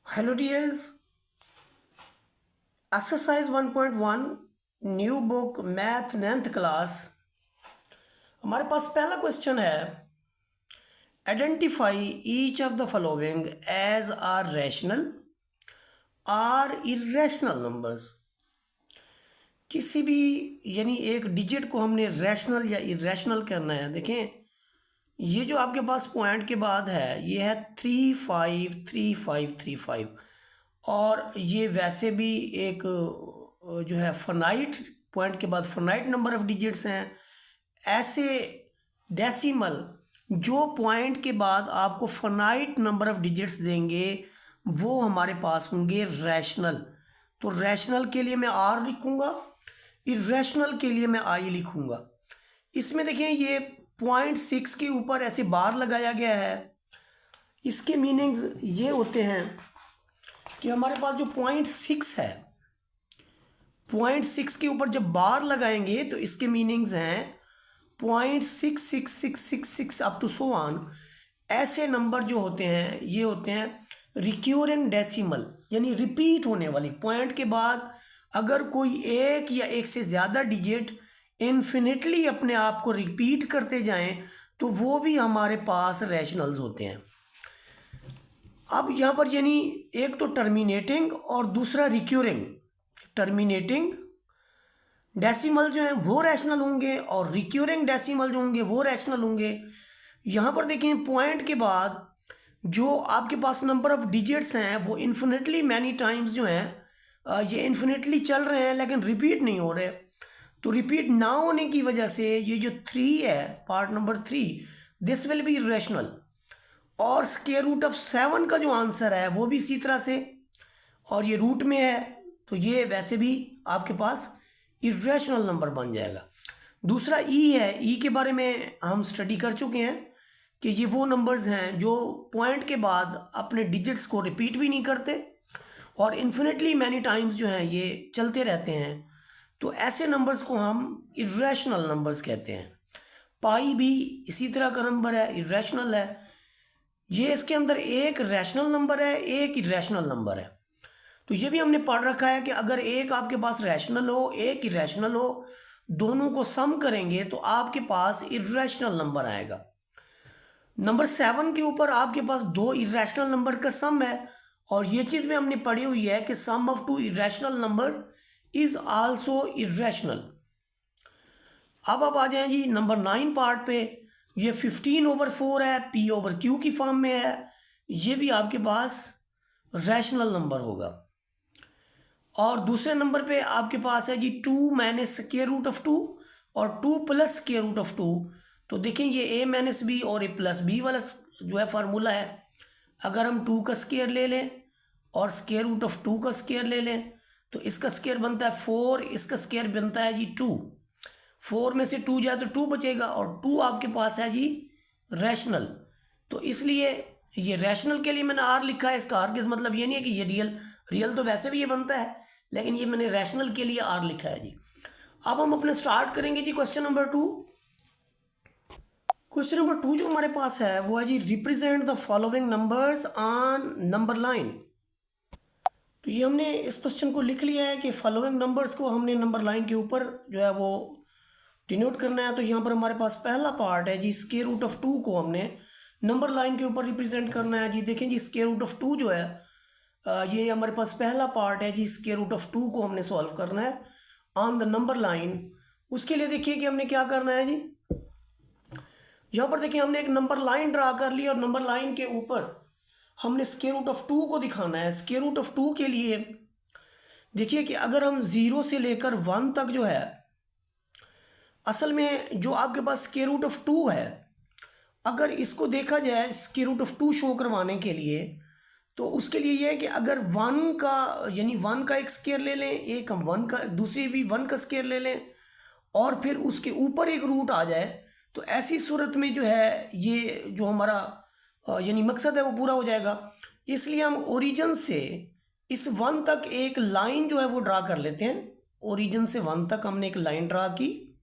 Hello dears, exercise 1.1 new book math 9th class. हमारे पास पहला क्वेश्चन है, identify each of the following as are rational or irrational numbers. किसी भी यानी एक डिजिट को हमने रैशनल या इरेशनल करना है। देखें, ये जो आपके पास पॉइंट के बाद है ये है 353535 और ये वैसे भी एक जो है फनाइट पॉइंट के बाद फनाइट नंबर ऑफ डिजिट्स हैं। ऐसे डेसिमल जो पॉइंट के बाद आपको फनाइट नंबर ऑफ डिजिट्स देंगे वो हमारे पास होंगे रैशनल। तो रैशनल के लिए मैं आर लिखूंगा, इरेशनल के लिए मैं आई लिखूंगा। इसमें देखिए ये 0.6 के ऊपर ऐसे बार लगाया गया है। इसके मीनिंग्स ये होते हैं कि हमारे पास जो 0.6 है, 0.6 के ऊपर जब बार लगाएंगे तो इसके मीनिंग्स हैं 0.66666 अप टू सो ऑन। ऐसे नंबर जो होते हैं ये होते हैं रिक्यूरिंग डेसिमल, यानी रिपीट होने वाली। पॉइंट के बाद अगर कोई एक या एक से ज़्यादा डिजिट इन्फिनिटली अपने आप को रिपीट करते जाएं तो वो भी हमारे पास रैशनल्स होते हैं। अब यहाँ पर यानी एक तो टर्मिनेटिंग और दूसरा रिक्यूरिंग। टर्मिनेटिंग डेसिमल जो है वो रैशनल होंगे और रिक्यूरिंग डेसिमल जो होंगे वो रैशनल होंगे। यहाँ पर देखें पॉइंट के बाद जो आपके पास नंबर ऑफ डिजिट्स हैं वो इन्फिनिटली मैनी टाइम्स जो हैं ये इन्फिनिटली चल रहे हैं लेकिन रिपीट नहीं हो रहे। तो रिपीट ना होने की वजह से ये जो 3 है, part number 3, this will B irrational. और स्क्वायर रूट ऑफ 7 का जो आंसर है वो भी इसी तरह से, और ये रूट में है तो ये वैसे भी आपके पास इरेशनल नंबर बन जाएगा। दूसरा ई है, ई के बारे में हम स्टडी कर चुके हैं कि ये वो नंबर्स हैं जो पॉइंट के बाद अपने डिजिट्स को रिपीट भी नहीं करते और इन्फिनिटली मैनी टाइम्स जो हैं ये चलते रहते हैं। तो ऐसे नंबर्स को हम इरेशनल नंबर्स कहते हैं। पाई भी इसी तरह का नंबर है, इरेशनल है। ये इसके अंदर एक रैशनल नंबर है, एक इरेशनल नंबर है। तो ये भी हमने पढ़ रखा है कि अगर एक आपके पास रैशनल हो एक इरेशनल हो, दोनों को सम करेंगे तो आपके पास इरेशनल नंबर आएगा। नंबर 7 के ऊपर आपके पास दो इरेशनल नंबर का सम है और ये चीज़ भी हमने पढ़ी हुई है कि sum of two irrational number is also irrational. अब आप आ जाएं जी नंबर 9 पार्ट पे। ये 15/4 है, P/Q की फॉर्म में है। ये भी आपके पास रैशनल नंबर होगा। और दूसरे नंबर पे आपके पास है जी 2 माइनस स्क्वायर रूट ऑफ 2 और 2 प्लस स्क्वायर रूट ऑफ 2। तो देखें ये a माइनस बी और a प्लस बी वाला जो है फार्मूला है। अगर हम 2 का स्क्वायर ले लें और स्क्वायर रूट ऑफ 2 का स्क्वायर ले लें तो इसका स्क्वायर बनता है 4, इसका स्क्वायर बनता है जी 2। 4 में से 2 जाए तो 2 बचेगा और 2 आपके पास है जी रैशनल। तो इसलिए ये रैशनल के लिए मैंने आर लिखा है। इसका आर का मतलब ये नहीं है कि ये रियल, रियल तो वैसे भी ये बनता है लेकिन ये मैंने रैशनल के लिए आर लिखा है जी। अब हम अपने स्टार्ट करेंगे जी क्वेश्चन नंबर 2। क्वेश्चन नंबर 2 जो हमारे पास है वो है जी represent the following numbers on number line. तो ये हमने इस क्वेश्चन को लिख लिया है कि फॉलोइंग नंबर्स को हमने नंबर लाइन के ऊपर जो है वो डिनोट करना है। तो यहाँ पर हमारे पास पहला पार्ट है जी स्क्वायर रूट ऑफ 2 को हमने नंबर लाइन के ऊपर रिप्रेजेंट करना है जी। देखें जी स्क्वायर रूट ऑफ 2 जो है ये हमारे पास पहला पार्ट है जी। स्क्वायर रूट ऑफ 2 को हमने सॉल्व करना है ऑन द नंबर लाइन। उसके लिए देखिए कि हमने क्या करना है जी। यहाँ पर देखिए हमने एक नंबर लाइन ड्रा कर ली और नंबर लाइन के ऊपर हमने स्क्वायर रूट ऑफ 2 को दिखाना है। स्क्वायर रूट ऑफ 2 के लिए देखिए कि अगर हम 0 से लेकर 1 तक जो है, असल में जो आपके पास स्क्वायर रूट ऑफ 2 है, अगर इसको देखा जाए स्क्वायर रूट ऑफ 2 शो करवाने के लिए तो उसके लिए ये है कि अगर 1 का यानी 1 का एक स्क्वायर ले लें, एक हम 1 का, दूसरी भी 1 का स्क्वायर ले लें और फिर उसके ऊपर एक रूट आ जाए तो ऐसी सूरत में जो है ये जो हमारा यानी मकसद है वो पूरा हो जाएगा। इसलिए हम ओरिजिन से इस 1 तक एक लाइन जो है वो ड्रा कर लेते हैं। ओरिजिन से 1 तक हमने एक लाइन ड्रा की,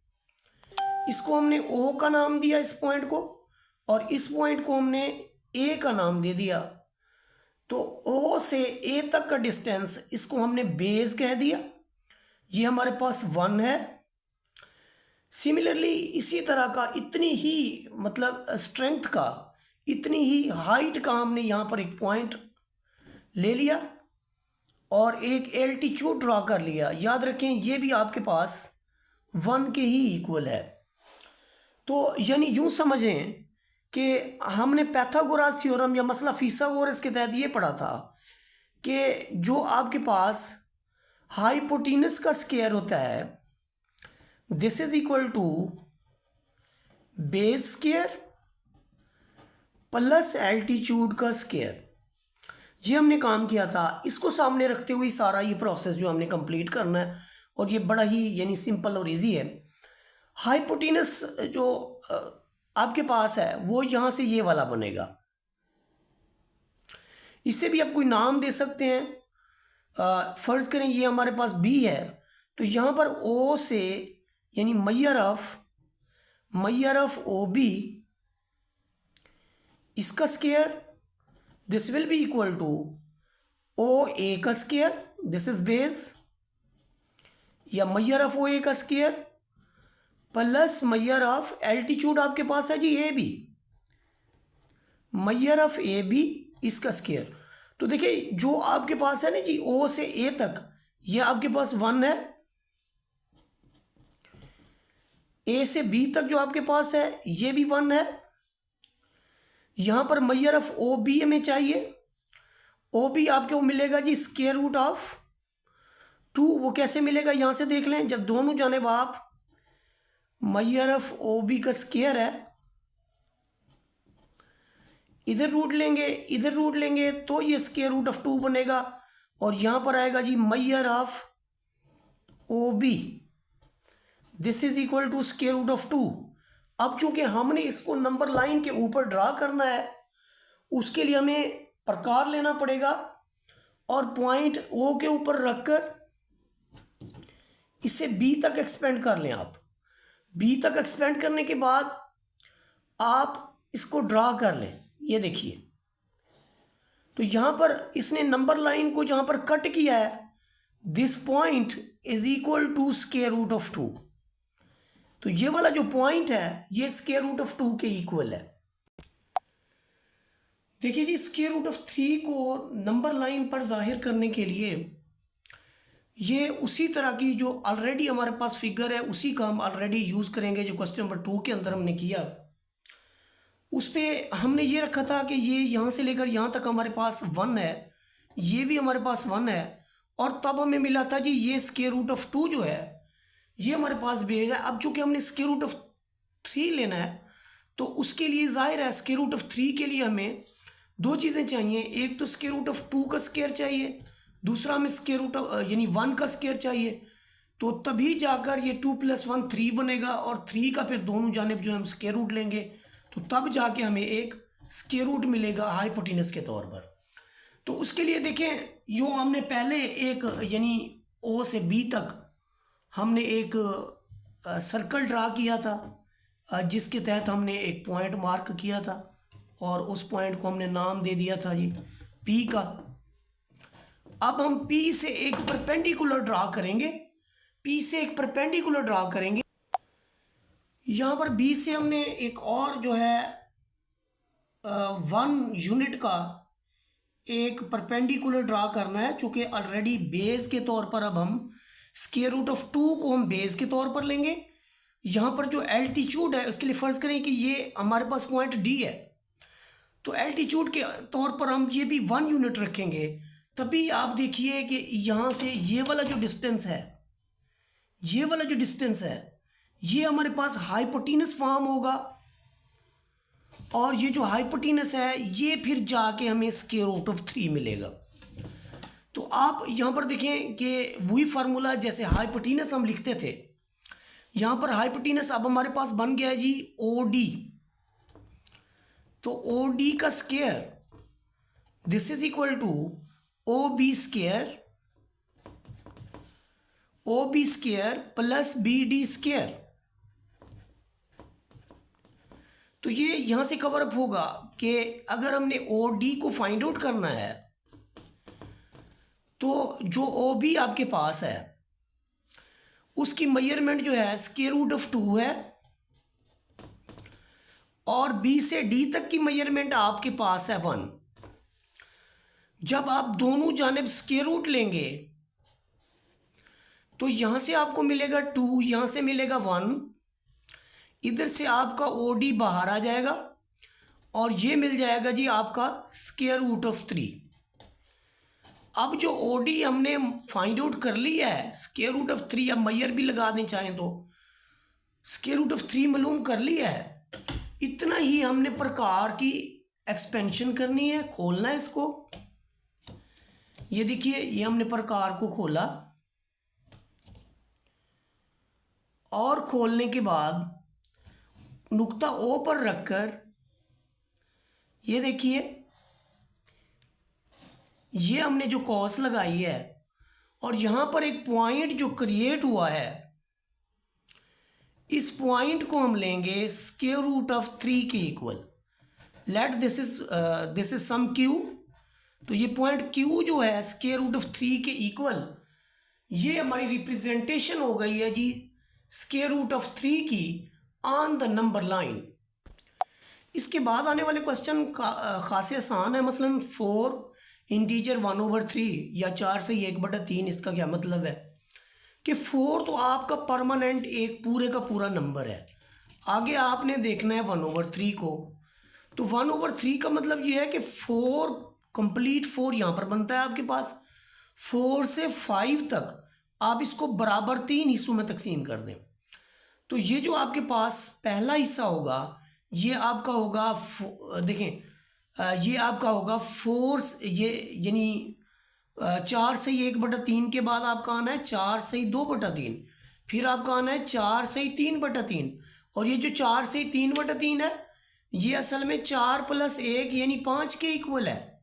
इसको हमने ओ का नाम दिया इस पॉइंट को, और इस पॉइंट को हमने ए का नाम दे दिया। तो ओ से ए तक का डिस्टेंस, इसको हमने बेस कह दिया, ये हमारे पास 1 है। सिमिलरली इसी तरह का इतनी ही मतलब स्ट्रेंथ का, इतनी ही हाइट का हमने यहाँ पर एक पॉइंट ले लिया और एक एल्टीट्यूड ड्रॉ कर लिया। याद रखें ये भी आपके पास 1 के ही इक्वल है। तो यानी यूँ समझें कि हमने पाइथागोरस थ्योरम या मसला फिसागोरस के तहत ये पढ़ा था कि जो आपके पास हाइपोटेनस का स्क्वायर होता है, this is equal to base square plus altitude का स्क्वायर। ये हमने काम किया था। इसको सामने रखते हुए सारा ये प्रोसेस जो हमने कंप्लीट करना है, और ये बड़ा ही यानी सिंपल और इजी है। हाइपोटेनस जो आपके पास है वो यहाँ से ये वाला बनेगा। इसे भी आप कोई नाम दे सकते हैं। फ़र्ज़ करें ये हमारे पास बी है, तो यहाँ पर ओ से यानी मैयर ऑफ ओ बी, इसका square, this will be equal to O A का स्क्वायर, दिस इज बेस, या मैयर ऑफ ओ ए का square plus measure of altitude आपके पास है जी A B, measure of A B इसका स्क्वायर। तो देखिए जो आपके पास है ना जी ओ से ए तक, ये आपके पास 1 है। ए से बी तक जो आपके पास है ये भी 1 है। यहाँ पर मैयर ऑफ ओ बी हमें चाहिए। ओ बी आपको मिलेगा जी स्क्वायर रूट ऑफ 2। वो कैसे मिलेगा यहाँ से देख लें। जब दोनों जानिब आप मैयर ऑफ ओ बी का स्क्वायर है, इधर रूट लेंगे इधर रूट लेंगे तो ये स्क्वायर रूट ऑफ 2 बनेगा, और यहाँ पर आएगा जी measure of O B, this is equal to square root of 2। अब चूंकि हमने इसको नंबर लाइन के ऊपर ड्रा करना है, उसके लिए हमें प्रकार लेना पड़ेगा और पॉइंट ओ के ऊपर रखकर इसे बी तक एक्सपेंड कर लें। आप बी तक एक्सपेंड करने के बाद आप इसको ड्रा कर लें। ये देखिए, तो यहाँ पर इसने नंबर लाइन को जहाँ पर कट किया है, this point is equal to square root of 2। तो ये वाला जो पॉइंट है ये स्क्वायर रूट ऑफ 2 के इक्वल है। देखिए जी, स्क्वायर रूट ऑफ 3 को नंबर लाइन पर जाहिर करने के लिए ये उसी तरह की जो ऑलरेडी हमारे पास फिगर है उसी का हम ऑलरेडी यूज़ करेंगे जो क्वेश्चन नंबर 2 के अंदर हमने किया। उस पर हमने ये रखा था कि ये यहाँ से लेकर यहाँ तक हमारे पास 1 है, ये भी हमारे पास 1 है, और तब हमें मिला था जी ये स्क्वायर रूट ऑफ 2 जो है ये हमारे पास बेस है। अब चूँकि हमने स्क्वायर रूट ऑफ 3 लेना है, तो उसके लिए जाहिर है स्क्वायर रूट ऑफ 3 के लिए हमें 2 चीज़ें चाहिए। एक तो स्क्वायर रूट ऑफ 2 का स्क्वायर चाहिए, दूसरा हमें स्क्वायर रूट ऑफ यानी 1 का स्क्वायर चाहिए। तो तभी जाकर ये 2 + 1 3 बनेगा, और 3 का फिर दोनों जानिब जो हम स्क्वायर रूट लेंगे तो तब जाके हमें एक स्क्वायर रूट मिलेगा हाइपोटेनस के तौर पर। तो उसके लिए देखें, यो हमने पहले एक यानी ओ से बी तक हमने एक सर्कल ड्रा किया था, जिसके तहत हमने एक पॉइंट मार्क किया था, और उस पॉइंट को हमने नाम दे दिया था जी पी का। अब हम पी से एक परपेंडिकुलर ड्रा करेंगे, पी से एक परपेंडिकुलर ड्रा करेंगे। यहाँ पर बी से हमने एक और जो है 1 यूनिट का एक परपेंडिकुलर ड्रा करना है, चूँकि ऑलरेडी बेस के तौर पर अब हम स्क्वायर रूट ऑफ 2 को हम बेस के तौर पर लेंगे। यहाँ पर जो एल्टीट्यूड है उसके लिए फ़र्ज़ करें कि ये हमारे पास पॉइंट डी है, तो एल्टीट्यूड के तौर पर हम ये भी 1 यूनिट रखेंगे। तभी आप देखिए कि यहाँ से ये वाला जो डिस्टेंस है, ये वाला जो डिस्टेंस है ये हमारे पास हाइपोटेनस फॉर्म होगा, और ये जो हाइपोटेनस है ये फिर जाके हमें स्क्वायर रूट ऑफ 3 मिलेगा। तो आप यहाँ पर देखें कि वही फार्मूला जैसे हाइपोटेनस हम लिखते थे, यहाँ पर हाइपोटेनस अब हमारे पास बन गया है जी ओ डी। तो ओ डी का square this is equal to O B square plus B D square. तो ये यहाँ से कवर अप होगा कि अगर हमने ओ डी को फाइंड आउट करना है तो जो ओ बी आपके पास है उसकी मेजरमेंट जो है स्क्वायर रूट ऑफ 2 है, और बी से डी तक की मेजरमेंट आपके पास है 1। जब आप दोनों जानिब स्क्वायर रूट लेंगे तो यहां से आपको मिलेगा 2, यहां से मिलेगा 1, इधर से आपका ओ डी बाहर आ जाएगा और ये मिल जाएगा जी आपका स्क्वायर रूट ऑफ 3। अब जो ओ डी हमने फाइंड आउट कर लिया है स्क्वायर रूट ऑफ 3, अब मैयर भी लगा दें चाहें तो, स्क्वायर रूट ऑफ 3 मालूम कर लिया है। इतना ही हमने प्रकार की एक्सपेंशन करनी है, खोलना है इसको। ये देखिए ये हमने प्रकार को खोला और खोलने के बाद नुक्ता ओ पर रखकर ये देखिए ये हमने जो कॉस लगाई है और यहाँ पर एक पॉइंट जो क्रिएट हुआ है, इस पॉइंट को हम लेंगे स्क्वायर रूट ऑफ 3 के इक्वल। Let this is some Q. तो ये पॉइंट क्यू जो है स्क्वायर रूट ऑफ 3 के इक्वल, ये हमारी रिप्रेजेंटेशन हो गई है जी स्क्वायर रूट ऑफ 3 की ऑन द नंबर लाइन। इसके बाद आने वाले क्वेश्चन खासे आसान है। मसलन 4 इंटीजर 1/3 या 4 से 1/3, इसका क्या मतलब है कि 4 तो आपका परमानेंट एक पूरे का पूरा नंबर है। आगे आपने देखना है 1/3 को। तो 1/3 का मतलब ये है कि 4 कंप्लीट 4 यहाँ पर बनता है आपके पास। 4 से 5 तक आप इसको बराबर 3 हिस्सों में तकसीम कर दें। तो ये जो आपके पास पहला हिस्सा होगा ये आपका होगा देखें ये आपका होगा 4, ये यानी 4 से 1/3 के बाद आपका आना है 4 से 2/3, फिर आपका आना है 4 से 3/3, और ये जो 4 से 3/3 है ये असल में 4 + 1 यानी 5 के इक्वल है,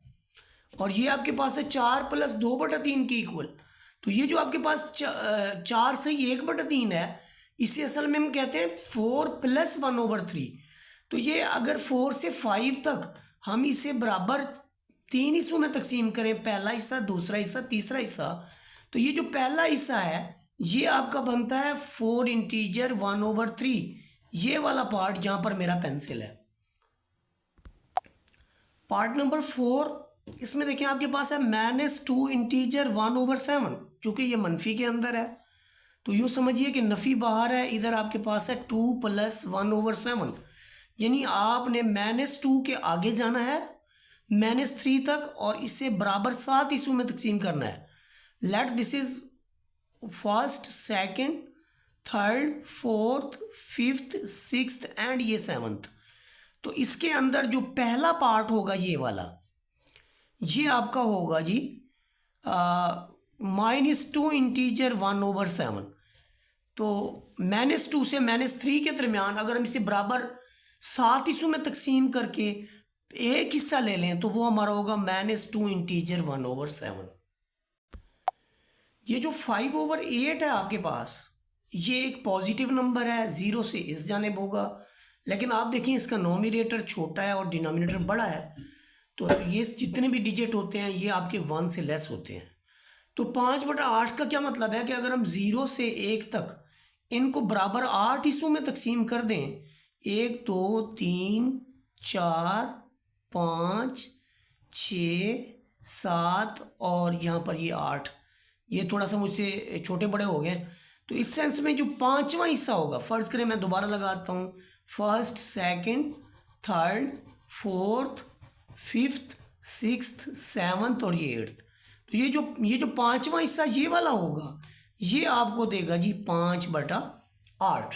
और ये आपके पास है 4 + 2/3 के इक्वल। तो ये जो आपके पास 4 से 1/3 है इसे असल में हम कहते हैं 4 + 1/3। तो ये अगर 4 से 5 तक हम इसे बराबर 3 हिस्सों में तकसीम करें, पहला हिस्सा, दूसरा हिस्सा, तीसरा हिस्सा, तो ये जो पहला हिस्सा है ये आपका बनता है 4 इंटीजर 1/3, ये वाला पार्ट जहाँ पर मेरा पेंसिल है। पार्ट नंबर 4, इसमें देखें आपके पास है -2 इंटीजर 1/7, चूँकि ये मनफी के अंदर है तो यूँ समझिए कि नफ़ी बाहर है, इधर आपके पास है 2 + 1/7, यानी आपने -2 के आगे जाना है -3 तक और इसे बराबर 7 हिस्सों में तकसीम करना है। Late this is 1st, 2nd, 3rd, 4th, 5th, 6th and ये 7th। तो इसके अंदर जो पहला पार्ट होगा ये वाला, ये आपका होगा जी -2 इंटीजर 1/7। तो -2 से -3 के दरमियान अगर हम इसे बराबर 7 हिस्सों में तकसीम करके एक हिस्सा ले लें तो वो हमारा होगा -2 इंटीजर 1/7। ये जो 5/8 है आपके पास ये एक पॉजिटिव नंबर है, 0 से इस जानिब होगा, लेकिन आप देखिए इसका नोमिनेटर छोटा है और डिनोमिनेटर बड़ा है, तो ये जितने भी डिजिट होते हैं ये आपके 1 से लेस होते हैं। तो 5/8 का क्या मतलब है कि अगर हम 0 से 1 तक इनको बराबर 8 हिस्सों में तकसीम कर दें, 1 2 3 4 5 6 7 और यहाँ पर ये 8, ये थोड़ा सा मुझसे छोटे बड़े हो गए। तो इस सेंस में जो 5वां हिस्सा होगा, फ़र्ज़ करें मैं दोबारा लगाता हूँ 1st, 2nd, 3rd, 4th, 5th, 6th, 7th और ये 8th। तो ये जो 5वां हिस्सा ये वाला होगा ये आपको देगा जी 5/8।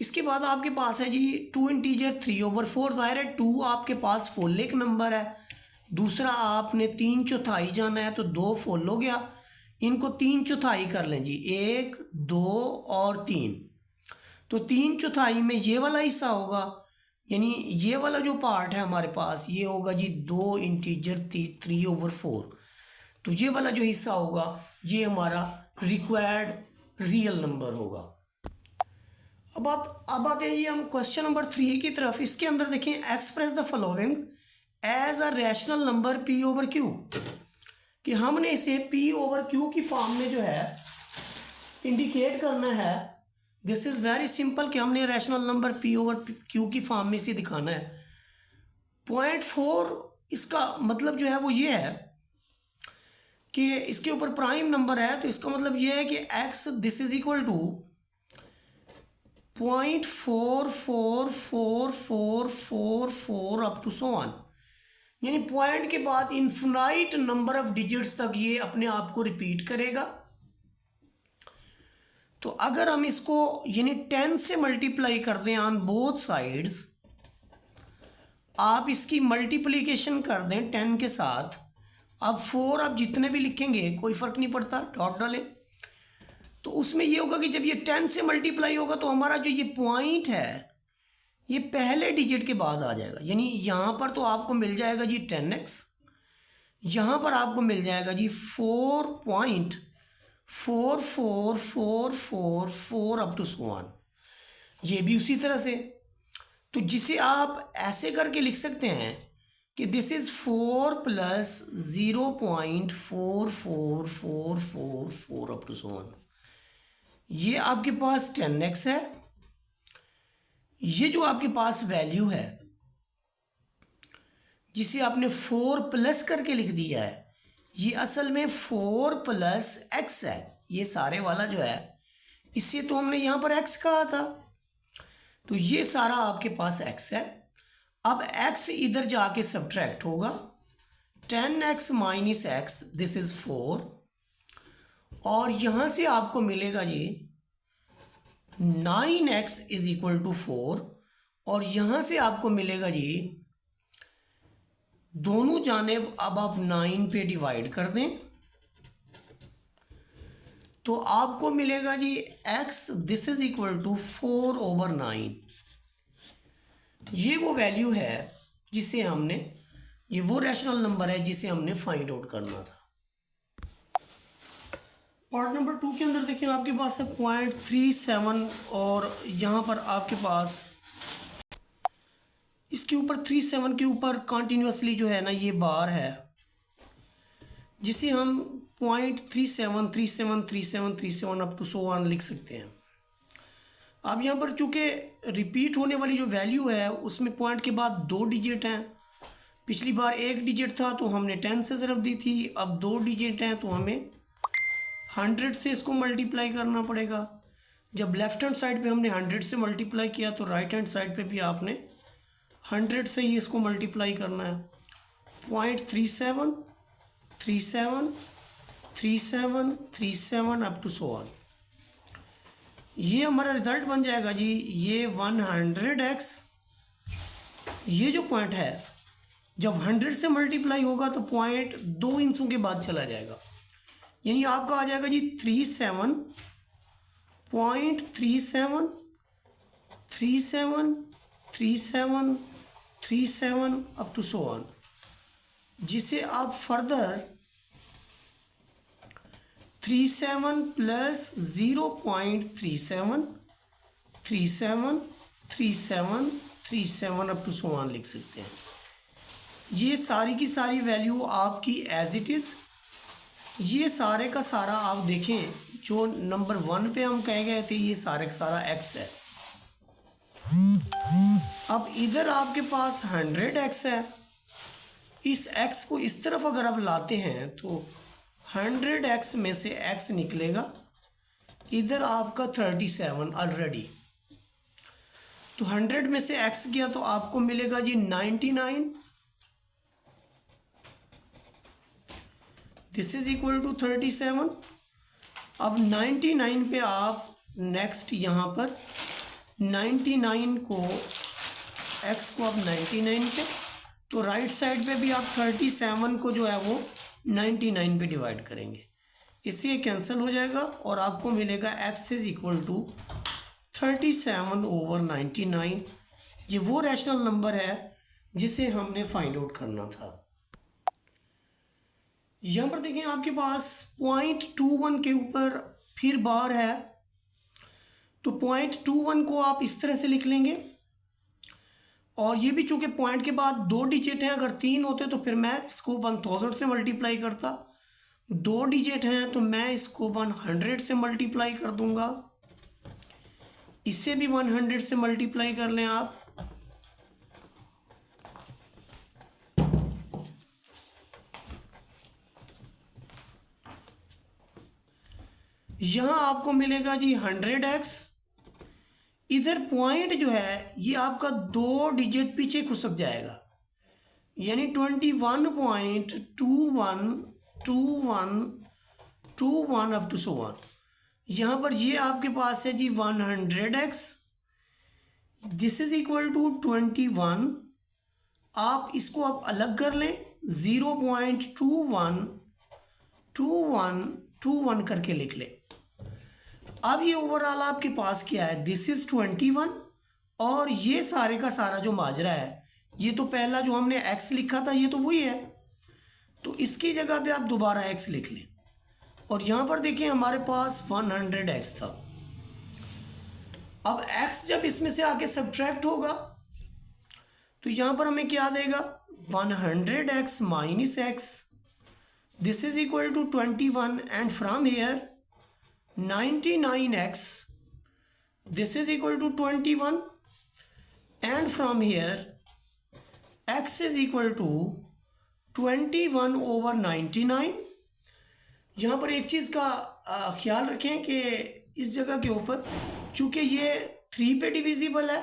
इसके बाद आपके पास है जी 2 इंटीजर 3/4। ज़ाहिर है 2 आपके पास फुल एक नंबर है, दूसरा आपने 3/4 जाना है तो 2 फुल हो गया, इनको 3/4 कर लें जी, 1 2 और 3। तो 3/4 में ये वाला हिस्सा होगा, यानी ये वाला जो पार्ट है हमारे पास ये होगा जी 2 इंटीजर 3/4। तो ये वाला जो हिस्सा होगा ये हमारा रिक्वायर्ड रियल नंबर होगा। अब आते हैं ये हम क्वेश्चन नंबर 3 की तरफ। इसके अंदर देखें express the following as a rational number P/Q, कि हमने इसे P ओवर Q की फॉर्म में जो है इंडिकेट करना है। दिस इज़ वेरी सिंपल कि हमने rational number P over Q की फॉर्म में इसे दिखाना है। 0.4 इसका मतलब जो है वो ये है कि इसके ऊपर प्राइम नंबर है, तो इसका मतलब ये है कि x this is equal to 0.444444 up to so on, यानी पॉइंट के बाद इन्फिनाइट नंबर ऑफ डिजिट्स तक ये अपने आप को रिपीट करेगा। तो अगर हम इसको यानी 10 से मल्टीप्लाई कर दें ऑन बोथ साइड्स, आप इसकी मल्टीप्लिकेशन कर दें 10 के साथ, अब 4 आप जितने भी लिखेंगे कोई फ़र्क नहीं पड़ता, डॉट डालें, तो उसमें ये होगा कि जब ये 10 से मल्टीप्लाई होगा तो हमारा जो ये पॉइंट है ये पहले डिजिट के बाद आ जाएगा। यानी यहाँ पर तो आपको मिल जाएगा जी 10x, यहाँ पर आपको मिल जाएगा जी 4.44444 अप टू सो ऑन, ये भी उसी तरह से। तो जिसे आप ऐसे करके लिख सकते हैं कि this is 4 plus 0.4444 up to so on. ये आपके पास 10x है, ये जो आपके पास वैल्यू है जिसे आपने 4 प्लस करके लिख दिया है, ये असल में 4 प्लस x है। ये सारे वाला जो है इससे तो हमने यहाँ पर x कहा था, तो ये सारा आपके पास x है। अब x इधर जाके सब्ट्रैक्ट होगा, 10x minus x this is 4, और यहाँ से आपको मिलेगा जी 9x इज इक्वल टू 4, और यहाँ से आपको मिलेगा जी दोनों जानेब अब आप 9 पे डिवाइड कर दें तो आपको मिलेगा जी x this is equal to 4 over 9। ये वो वैल्यू है जिसे हमने, ये वो रैशनल नंबर है जिसे हमने फाइंड आउट करना था। पार्ट नंबर 2 के अंदर देखिए आपके पास है 0.37, और यहाँ पर आपके पास इसके ऊपर 37 के ऊपर कंटिन्यूसली जो है ना ये बार है, जिसे हम 0.37373737 अप टू सो ऑन लिख सकते हैं। अब यहाँ पर चूँकि रिपीट होने वाली जो वैल्यू है उसमें पॉइंट के बाद 2 डिजिट हैं, पिछली बार 1 डिजिट था तो हमने 10 से ज़रब दी थी, अब 2 डिजिट हैं तो हमें 100 से इसको मल्टीप्लाई करना पड़ेगा। जब लेफ़्ट हैंड साइड पे हमने 100 से मल्टीप्लाई किया तो राइट हैंड साइड पे भी आपने 100 से ही इसको मल्टीप्लाई करना है। 0.37373737 अप टू सो ऑन, ये हमारा रिज़ल्ट बन जाएगा जी। ये 100x, ये जो पॉइंट है जब 100 से मल्टीप्लाई होगा तो पॉइंट 2 इंचों के बाद चला जाएगा, यानी आपका आ जाएगा जी 37.373737 अप टू सो ऑन, जिसे आप further 37 plus 0.37373737 up to so on लिख सकते हैं। ये सारी की सारी वैल्यू आपकी एज इट इज़, ये सारे का सारा आप देखें जो नंबर 1 पे हम कह गए थे ये सारे का सारा x है। अब इधर आपके पास 100x है, इस x को इस तरफ अगर आप लाते हैं तो 100x में से x निकलेगा, इधर आपका 37 ऑलरेडी, तो 100 में से x गया तो आपको मिलेगा जी 99, दिस इज इक्वल टू 37। अब 99 पे आप नेक्स्ट यहाँ पर 99 को x को आप 99 पे, तो राइट साइड पे भी आप 37 को जो है वो 99 पे डिवाइड करेंगे, इससे ये कैंसिल हो जाएगा और आपको मिलेगा x is equal to 37 over 99। ये वो रैशनल नंबर है जिसे हमने फाइंड आउट करना था। यहाँ पर देखें आपके पास 0.21 के ऊपर फिर बार है, तो 0.21 को आप इस तरह से लिख लेंगे, और ये भी चूँकि पॉइंट के बाद 2 डिजिट हैं, अगर 3 होते तो फिर मैं इसको 1000 से मल्टीप्लाई करता, दो डिजिट हैं तो मैं इसको 100 से मल्टीप्लाई कर दूंगा, इसे भी 100 से मल्टीप्लाई कर लें आप। यहां आपको मिलेगा जी 100x। इधर पॉइंट जो है ये आपका दो डिजिट पीछे खुसक जाएगा, यानी 21.2121 अप टू सो वन। यहाँ पर ये आपके पास है जी 100x, this is equal to 21। आप इसको आप अलग कर लें, 0.212121 करके लिख लें। अब ये ओवरऑल आपके पास क्या है, दिस इज 21 और ये सारे का सारा जो माजरा है, ये तो पहला जो हमने x लिखा था ये तो वही है, तो इसकी जगह पे आप दोबारा x लिख लें। और यहाँ पर देखिए हमारे पास 100x था। अब x जब इसमें से आके सब्ट्रैक्ट होगा तो यहाँ पर हमें क्या देगा, 100x minus x, this is equal to 21 and from here 99x, this is equal to 21 and from here x is equal to 21/99। यहाँ पर एक चीज़ का ख्याल रखें कि इस जगह के ऊपर चूँकि ये 3 पे डिविजिबल है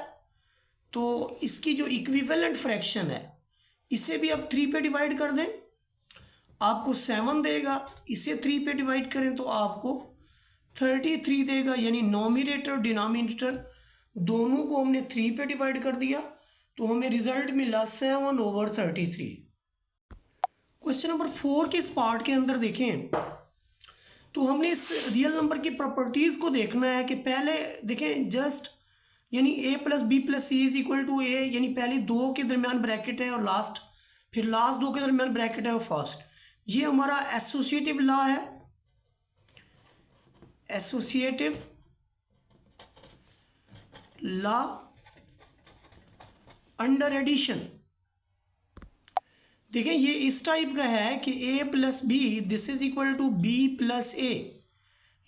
तो इसकी जो इक्विवेलेंट फ्रैक्शन है इसे भी आप 3 पे डिवाइड कर दें, आपको 7 देगा। इसे 3 पे डिवाइड करें तो आपको 33 देगा, यानी नॉमिनेटर और डिनोमिनेटर दोनों को हमने 3 पे डिवाइड कर दिया तो हमें रिजल्ट मिला 7/33। क्वेश्चन नंबर 4 के इस पार्ट के अंदर देखें तो हमने इस रियल नंबर की प्रॉपर्टीज़ को देखना है कि पहले देखें जस्ट यानी a + b + c = a, यानी पहले दो के दरमियान ब्रैकेट है और लास्ट फिर लास्ट दो के दरमियान ब्रैकेट है और फर्स्ट। ये हमारा एसोसिएटिव लॉ है, एसोसिएटिव लॉ अंडर एडिशन। देखें ये इस टाइप का है कि a + b this is equal to b + a।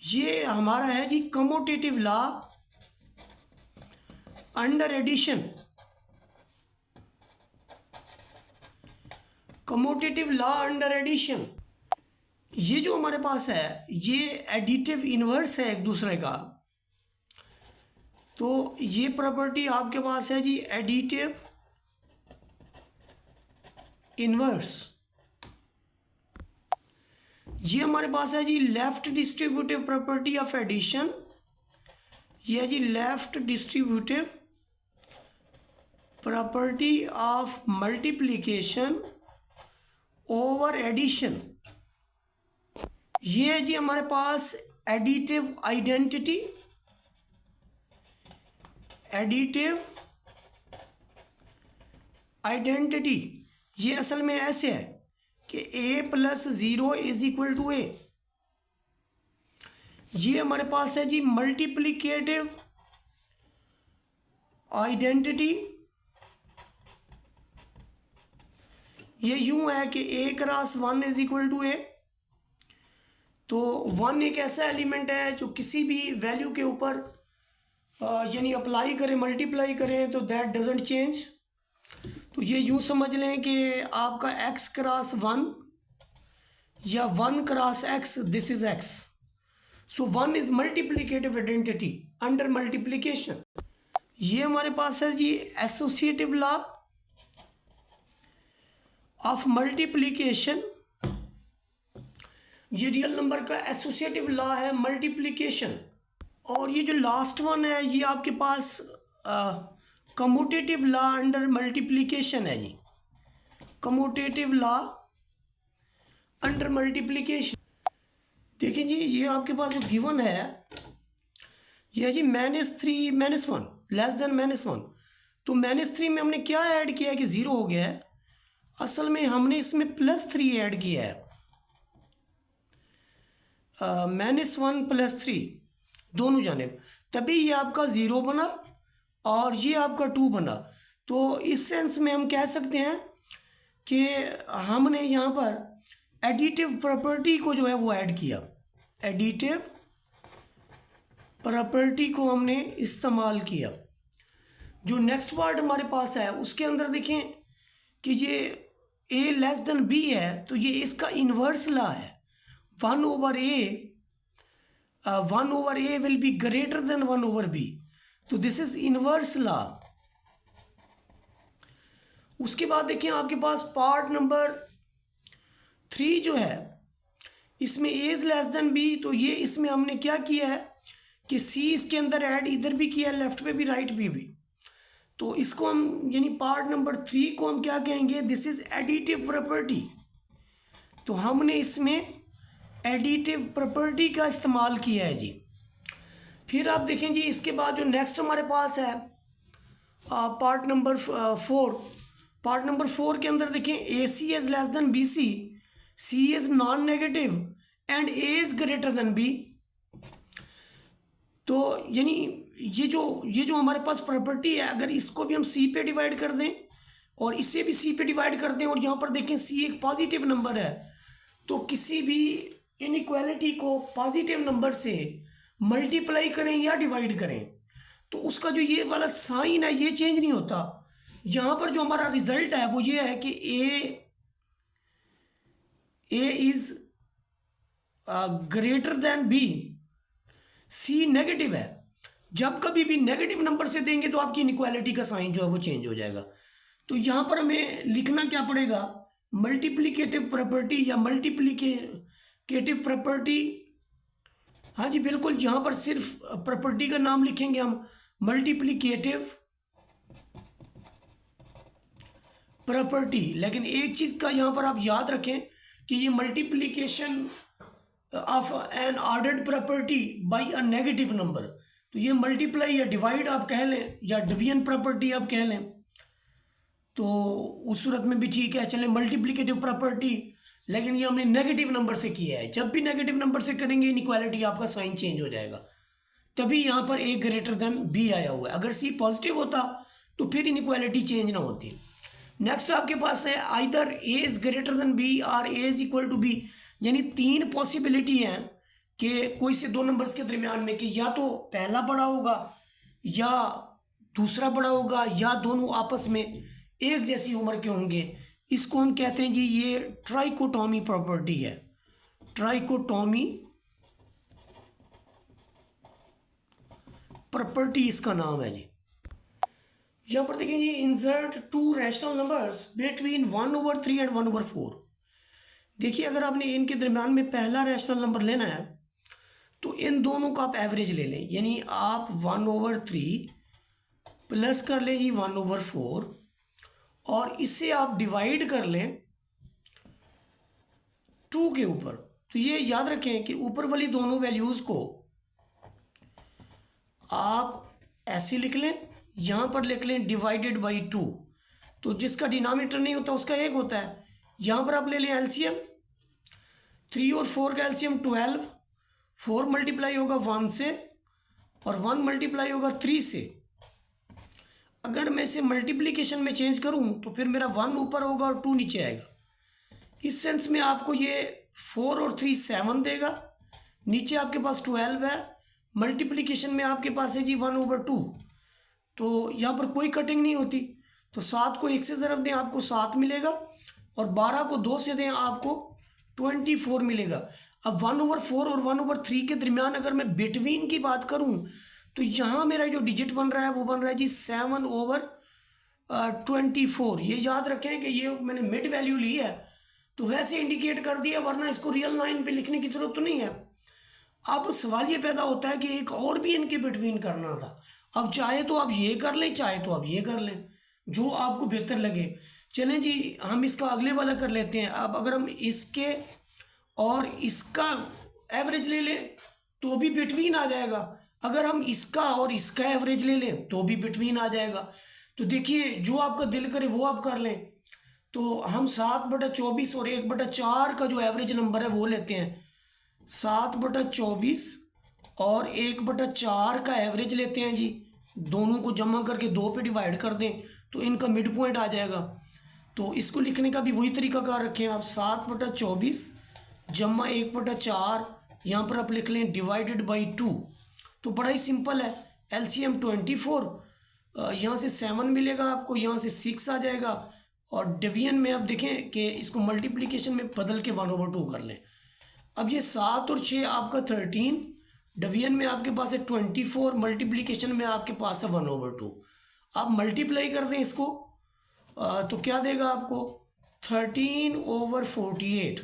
ये हमारा है जी commutative law under addition, commutative law under addition. ये जो हमारे पास है ये एडिटिव इन्वर्स है एक दूसरे का, तो ये प्रॉपर्टी आपके पास है जी एडिटिव इन्वर्स। ये हमारे पास है जी left distributive property of addition, ये है जी left distributive property of multiplication over addition. ये है जी हमारे पास एडिटिव आइडेंटिटी, एडिटिव आइडेंटिटी। ये असल में ऐसे है कि a + 0 = a। ये हमारे पास है जी मल्टीप्लिकेटिव आइडेंटिटी। ये यूं है कि a × 1 = a, तो 1 एक ऐसा एलिमेंट है जो किसी भी वैल्यू के ऊपर यानी अप्लाई करें मल्टीप्लाई करें तो दैट डजंट चेंज। तो ये यूं समझ लें कि आपका x × 1 या 1 × x this is x, so 1 is multiplicative identity under multiplication. ये हमारे पास है जी एसोसिएटिव लॉ ऑफ मल्टीप्लिकेशन। ये रियल नंबर का एसोसिएटिव लॉ है मल्टीप्लिकेशन। और ये जो लास्ट वन है ये आपके पास कम्यूटेटिव लॉ अंडर मल्टीप्लिकेशन है जी, कम्यूटेटिव लॉ अंडर मल्टीप्लिकेशन। देखिए जी ये आपके पास जो गिवन है ये है जी -3 - 1 लेस देन -1। तो -3 में हमने क्या ऐड किया है कि 0 हो गया है, असल में हमने इसमें +3 ऐड किया है, -1 + 3 दोनों जानिब, तभी ये आपका 0 बना और ये आपका 2 बना। तो इस सेंस में हम कह सकते हैं कि हमने यहाँ पर एडिटिव प्रॉपर्टी को जो है वो ऐड किया, एडिटिव प्रॉपर्टी को हमने इस्तेमाल किया। जो नेक्स्ट पार्ट हमारे पास है उसके अंदर देखें कि ये a लेस देन b है, तो ये इसका इन्वर्स लॉ है, 1/a will be greater than 1/b, तो दिस इज इन्वर्स लॉ। उसके बाद देखें आपके पास पार्ट नंबर 3 जो है, इसमें a is less then b, तो ये इसमें हमने क्या किया है कि c इसके अंदर ऐड इधर भी किया, लेफ्ट पे भी राइट भी, तो इसको हम यानी पार्ट नंबर 3 को हम क्या कहेंगे, दिस इज एडिटिव प्रॉपर्टी। तो हमने इसमें एडिटिव प्रॉपर्टी का इस्तेमाल किया है जी। फिर आप देखें जी, इसके बाद जो नेक्स्ट हमारे पास है पार्ट नंबर 4, पार्ट नंबर 4 के अंदर देखें A C is less than B C, C is non negative and A is greater than B. तो यानी ये जो हमारे पास प्रॉपर्टी है, अगर इसको भी हम सी पे डिवाइड कर दें और इसे भी सी पे डिवाइड कर दें और यहाँ पर देखें सी एक पॉजिटिव नंबर है, तो किसी भी इनइक्वालिटी को पॉजिटिव नंबर से मल्टीप्लाई करें या डिवाइड करें तो उसका जो ये वाला साइन है ये चेंज नहीं होता। यहाँ पर जो हमारा रिजल्ट है वो ये है कि A is greater than B, C negative है। जब कभी भी नेगेटिव नंबर से देंगे तो आपकी इनइक्वालिटी का साइन जो है वो चेंज हो जाएगा। तो यहाँ पर हमें लिखना क्या पड़ेगा, मल्टीप्लिकेटिव प्रॉपर्टी या मल्टीप्लिकेटिव प्रॉपर्टी। हाँ जी बिल्कुल, यहाँ पर सिर्फ प्रॉपर्टी का नाम लिखेंगे हम, मल्टीप्लिकेटिव प्रॉपर्टी। लेकिन एक चीज़ का यहाँ पर आप याद रखें कि ये multiplication of N ordered property bye a negative number, तो ये मल्टीप्लाई या डिवाइड आप कह लें या डिवीजन प्रॉपर्टी आप कह लें, तो उस सूरत में भी ठीक है, चलें मल्टीप्लिकेटिव प्रॉपर्टी। लेकिन ये हमने नेगेटिव नंबर से किया है, जब भी नेगेटिव नंबर से करेंगे इनइक्वालिटी आपका साइन चेंज हो जाएगा, तभी यहाँ पर ए ग्रेटर देन बी आया हुआ है। अगर सी पॉजिटिव होता तो फिर इनइक्वालिटी चेंज ना होती। नेक्स्ट आपके पास है either A is greater than B or A is equal to B, यानी 3 पॉसिबिलिटी हैं कि कोई से 2 नंबर्स के दरमियान में कि या तो पहला बड़ा होगा या दूसरा बड़ा होगा या दोनों आपस में एक जैसी उम्र के होंगे। इसको हम कहते हैं जी ये ट्राइकोटॉमी प्रॉपर्टी है, ट्राइकोटॉमी प्रॉपर्टी इसका नाम है जी। यहाँ पर देखें जी, insert 2 rational numbers between 1/3 and 1/4। देखिए अगर आपने इनके दरम्यान में पहला रैशनल नंबर लेना है तो इन दोनों का आप एवरेज ले लें, यानी आप 1/3 प्लस कर लें जी 1/4 और इसे आप डिवाइड कर लें 2 के ऊपर। तो ये याद रखें कि ऊपर वाली दोनों वैल्यूज़ को आप ऐसे लिख लें, यहाँ पर लिख लें डिवाइडेड बाई 2, तो जिसका डिनोमिनेटर नहीं होता उसका 1 होता है। यहाँ पर आप ले लें एलसीएम, 3 और 4 का एलसीएम 12, 4 मल्टीप्लाई होगा 1 से और 1 मल्टीप्लाई होगा 3 से। अगर मैं इसे मल्टीप्लिकेशन में चेंज करूँ तो फिर मेरा 1 ऊपर होगा और 2 नीचे आएगा। इस सेंस में आपको ये 4 और 3 7 देगा, नीचे आपके पास 12 है, मल्टीप्लिकेशन में आपके पास है जी 1/2, तो यहाँ पर कोई कटिंग नहीं होती। तो 7 को 1 से ज़रब दें आपको 7 मिलेगा और 12 को 2 से दें आपको 24 मिलेगा। अब 1/4 और 1/3 के दरमियान अगर मैं बिटवीन की बात करूं तो यहाँ मेरा जो डिजिट बन रहा है वो बन रहा है जी 7/24। ये याद रखें कि ये मैंने मिड वैल्यू ली है तो वैसे इंडिकेट कर दिया, वरना इसको रियल लाइन पे लिखने की ज़रूरत तो नहीं है। अब सवाल ये पैदा होता है कि एक और भी इनके बिटवीन करना था। अब चाहे तो आप ये कर लें, चाहे तो आप ये कर लें, जो आपको बेहतर लगे। चलें जी हम इसका अगले वाला कर लेते हैं। अब अगर हम इसके और इसका एवरेज ले लें तो भी बिटवीन आ जाएगा, अगर हम इसका और इसका एवरेज ले लें तो भी बिटवीन आ जाएगा। तो देखिए जो आपका दिल करे वो आप कर लें। तो हम 7/24 और 1/4 का जो एवरेज नंबर है वो लेते हैं, 7/24 और 1/4 का एवरेज लेते हैं जी। दोनों को जमा करके 2 पे डिवाइड कर दें तो इनका मिड पॉइंट आ जाएगा। तो इसको लिखने का भी वही तरीका कार रखें आप, 7/24 जमा 1/4, यहाँ पर आप लिख लें डिवाइडेड बाई 2। तो बड़ा ही सिंपल है, LCM 24, यहाँ से 7 मिलेगा आपको, यहाँ से 6 आ जाएगा, और डिवीजन में आप देखें कि इसको मल्टीप्लिकेशन में बदल के 1/2 कर लें। अब ये 7 और 6 आपका 13, डिवीजन में आपके पास है 24, मल्टीप्लिकेशन में आपके पास है 1/2। आप मल्टीप्लाई कर दें इसको, तो क्या देगा आपको 13/48।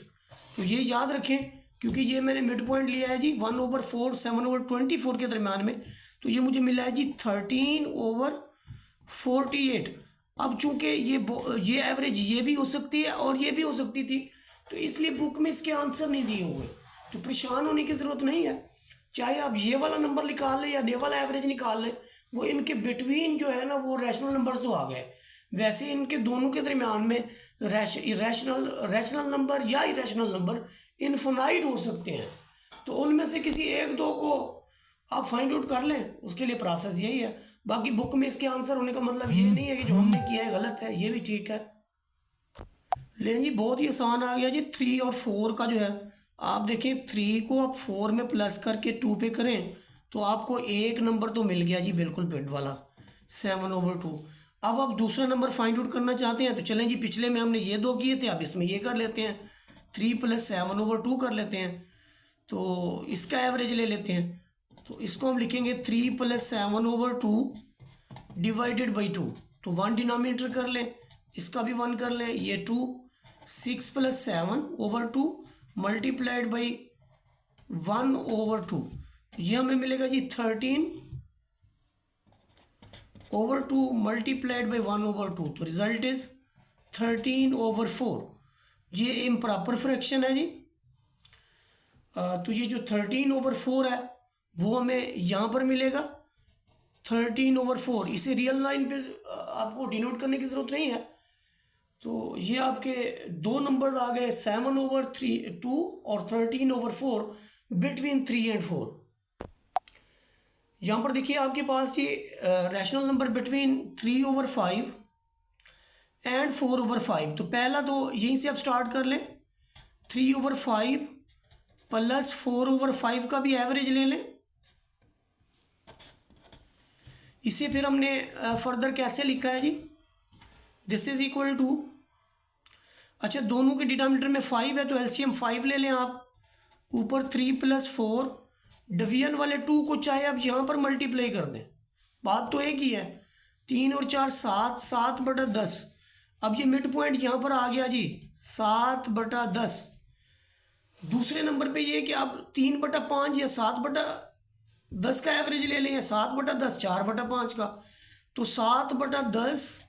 तो ये याद रखें, क्योंकि ये मैंने मिड पॉइंट लिया है जी 1/4 7/24 के दरम्यान में, तो ये मुझे मिला है जी 13/48। अब चूंकि ये एवरेज ये भी हो सकती है और ये भी हो सकती थी, तो इसलिए बुक में इसके आंसर नहीं दिए हुए, तो परेशान होने की ज़रूरत नहीं है। चाहे आप ये वाला नंबर निकाल लें या ये वाला एवरेज निकाल लें, वो इनके बिटवीन जो है ना वो रैशनल नंबर्स तो आ गए। वैसे इनके दोनों के दरमियान में रैशनल नंबर या इरेशनल नंबर इनफिनाइट हो सकते हैं, तो उनमें से किसी एक दो को आप फाइंड आउट कर लें, उसके लिए प्रोसेस यही है। बाकी बुक में इसके आंसर होने का मतलब ये नहीं है कि जो हमने किया है गलत है, ये भी ठीक है। लेकिन जी बहुत ही आसान आ गया जी। 3 और 4 का जो है आप देखें, 3 को आप 4 में प्लस करके 2 पे करें तो आपको एक नंबर तो मिल गया जी बिल्कुल पेड वाला 7/2। अब आप दूसरा नंबर फाइंड आउट करना चाहते हैं तो चलें जी, पिछले में हमने ये 2 किए थे, अब इसमें ये कर लेते हैं, 3 + 7/2 कर लेते हैं। तो इसका एवरेज ले लेते हैं, तो इसको हम लिखेंगे 3 + 7/2 डिवाइडेड बाई 2। तो 1 डिनोमिनेटर कर लें, इसका भी 1 कर लें, ये 2, 6 + 7/2 मल्टीप्लाइड बाई 1/2, ये हमें मिलेगा जी 13/2 मल्टीप्लाइड बाई 1/2। तो रिजल्ट इज 13/4। ये इम्प्रॉपर फ्रैक्शन है जी। तो ये जो 13/4 है वो हमें यहाँ पर मिलेगा 13/4। इसे रियल लाइन पे आपको डिनोट करने की ज़रूरत नहीं है। तो ये आपके दो नंबर्स आ गए 7/2 और 13/4 बिटवीन 3 और 4। यहाँ पर देखिए आपके पास ये रैशनल नंबर बिटवीन 3/5 एंड 4/5। तो पहला तो यहीं से आप स्टार्ट कर लें, 3/5 + 4/5 का भी एवरेज ले लें। इसे फिर हमने फर्दर कैसे लिखा है जी, दिस इज इक्वल टू, अच्छा दोनों के डिनोमिनेटर में 5 है तो LCM 5 ले लें आप, ऊपर 3 + 4, डिवीजन वाले 2 को चाहे आप यहाँ पर मल्टीप्लाई कर दें, बात तो एक ही है। 3 और 4 7, 7/10। अब ये मिड पॉइंट यहाँ पर आ गया जी 7/10। दूसरे नंबर पे ये कि आप 3/5 या 7/10 का एवरेज ले लें, या 7/10 4/5 का। तो 7/10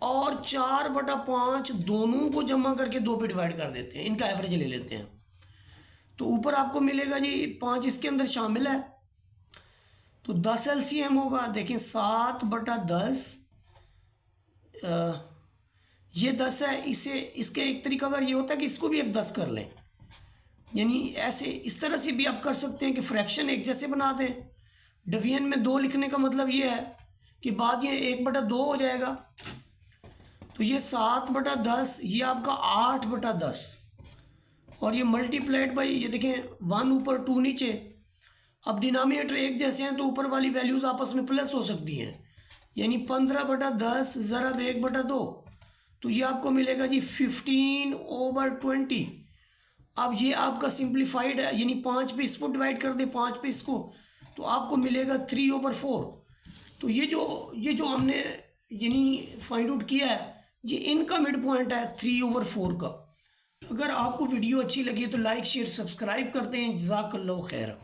और 4/5 दोनों को जमा करके 2 पे डिवाइड कर देते हैं, इनका एवरेज ले लेते हैं। तो ऊपर आपको मिलेगा जी 5 इसके अंदर शामिल है, तो 10 LCM होगा। देखें 7/10, ये 10 है, इसे इसके एक तरीका अगर ये होता है कि इसको भी आप 10 कर लें, यानी ऐसे इस तरह से भी आप कर सकते हैं कि फ्रैक्शन एक जैसे बना दें। डिवीजन में 2 लिखने का मतलब ये है कि बाद ये 1/2 हो जाएगा। तो ये 7/10, ये आपका 8/10, और ये मल्टीप्लाइड बाई, ये देखें 1 ऊपर 2 नीचे। अब डिनोमिनेटर एक जैसे हैं तो ऊपर वाली वैल्यूज़ आपस में प्लस हो सकती हैं, यानी 15/10 ज़रब 1/2, तो ये आपको मिलेगा जी 15/20। अब ये आपका सिंप्लीफाइड है, यानी 5 पे इसको डिवाइड कर दें, 5 पे इसको, तो आपको मिलेगा 3/4। तो ये जो हमने यानी फाइंड आउट किया है, ये इनका मिड पॉइंट है 3/4 का। अगर आपको वीडियो अच्छी लगी तो लाइक शेयर सब्सक्राइब करते हैं। जज़ाकल्लाहु खैर।